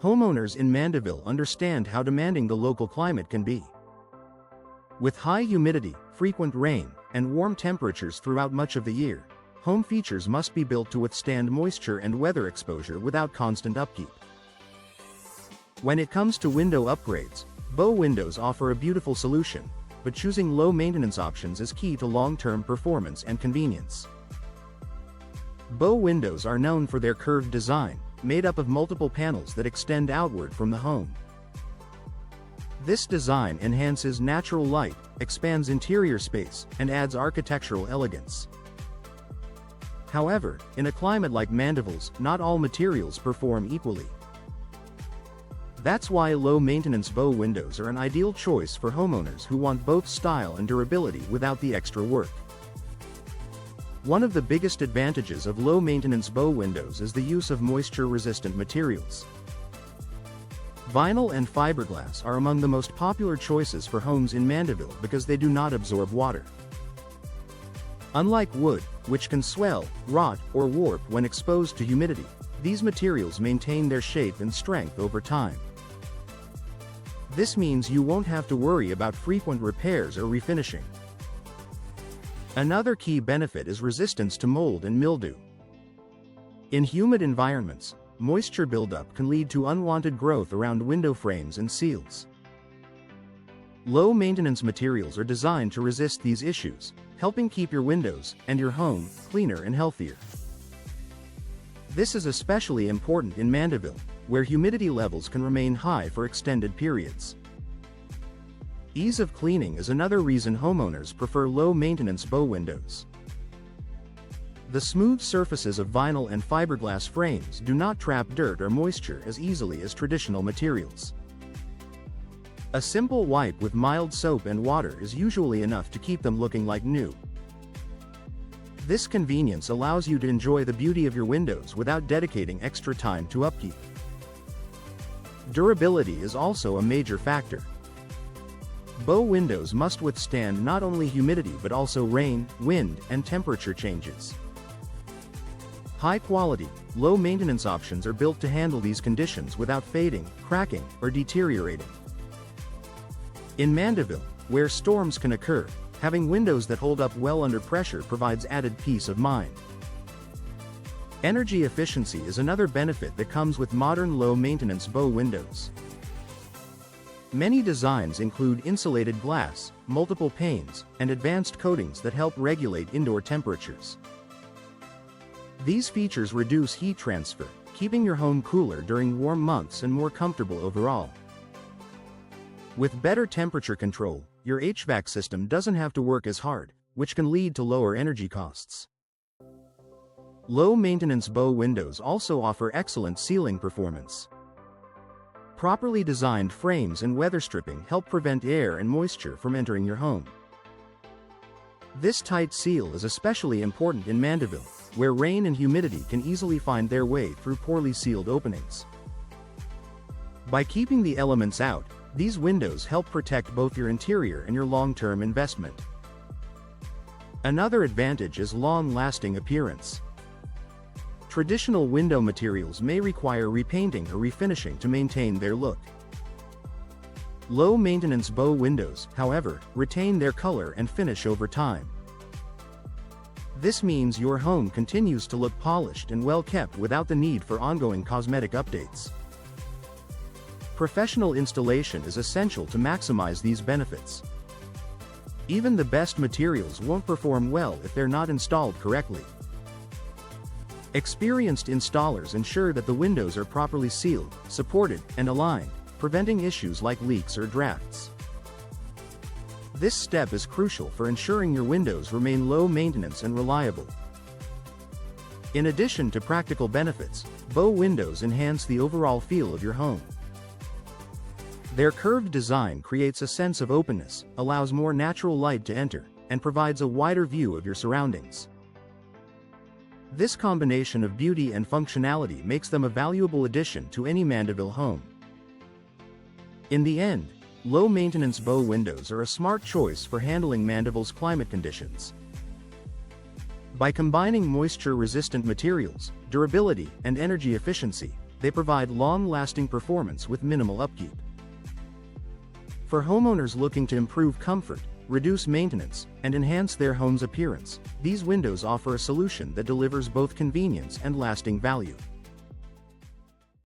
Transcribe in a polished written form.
Homeowners in Mandeville understand how demanding the local climate can be. With high humidity, frequent rain, and warm temperatures throughout much of the year, home features must be built to withstand moisture and weather exposure without constant upkeep. When it comes to window upgrades, Bow Windows offer a beautiful solution, but choosing low-maintenance options is key to long-term performance and convenience. Bow windows are known for their curved design, made up of multiple panels that extend outward from the home. This design enhances natural light, expands interior space, and adds architectural elegance. However, in a climate like Mandeville's, not all materials perform equally. That's why low-maintenance bow windows are an ideal choice for homeowners who want both style and durability without the extra work. One of the biggest advantages of low-maintenance bow windows is the use of moisture-resistant materials. Vinyl and fiberglass are among the most popular choices for homes in Mandeville because they do not absorb water. Unlike wood, which can swell, rot, or warp when exposed to humidity, these materials maintain their shape and strength over time. This means you won't have to worry about frequent repairs or refinishing. Another key benefit is resistance to mold and mildew. In humid environments, moisture buildup can lead to unwanted growth around window frames and seals. Low-maintenance materials are designed to resist these issues, helping keep your windows and your home cleaner and healthier. This is especially important in Mandeville, where humidity levels can remain high for extended periods. Ease of cleaning is another reason homeowners prefer low-maintenance bow windows. The smooth surfaces of vinyl and fiberglass frames do not trap dirt or moisture as easily as traditional materials. A simple wipe with mild soap and water is usually enough to keep them looking like new. This convenience allows you to enjoy the beauty of your windows without dedicating extra time to upkeep. Durability is also a major factor. Bow windows must withstand not only humidity but also rain, wind, and temperature changes. High-quality, low-maintenance options are built to handle these conditions without fading, cracking, or deteriorating. In Mandeville, where storms can occur, having windows that hold up well under pressure provides added peace of mind. Energy efficiency is another benefit that comes with modern low-maintenance bow windows. Many designs include insulated glass, multiple panes, and advanced coatings that help regulate indoor temperatures. These features reduce heat transfer, keeping your home cooler during warm months and more comfortable overall. With better temperature control, your HVAC system doesn't have to work as hard, which can lead to lower energy costs. Low-maintenance bow windows also offer excellent sealing performance. Properly designed frames and weather stripping help prevent air and moisture from entering your home. This tight seal is especially important in Mandeville, where rain and humidity can easily find their way through poorly sealed openings. By keeping the elements out, these windows help protect both your interior and your long-term investment. Another advantage is long-lasting appearance. Traditional window materials may require repainting or refinishing to maintain their look. Low-maintenance bow windows, however, retain their color and finish over time. This means your home continues to look polished and well-kept without the need for ongoing cosmetic updates. Professional installation is essential to maximize these benefits. Even the best materials won't perform well if they're not installed correctly. Experienced installers ensure that the windows are properly sealed, supported, and aligned, preventing issues like leaks or drafts. This step is crucial for ensuring your windows remain low maintenance and reliable. In addition to practical benefits, bow windows enhance the overall feel of your home. Their curved design creates a sense of openness, allows more natural light to enter, and provides a wider view of your surroundings. This combination of beauty and functionality makes them a valuable addition to any Mandeville home. In the end, low-maintenance bow windows are a smart choice for handling Mandeville's climate conditions. By combining moisture-resistant materials, durability, and energy efficiency, they provide long-lasting performance with minimal upkeep. For homeowners looking to improve comfort, reduce maintenance, and enhance their home's appearance, these windows offer a solution that delivers both convenience and lasting value.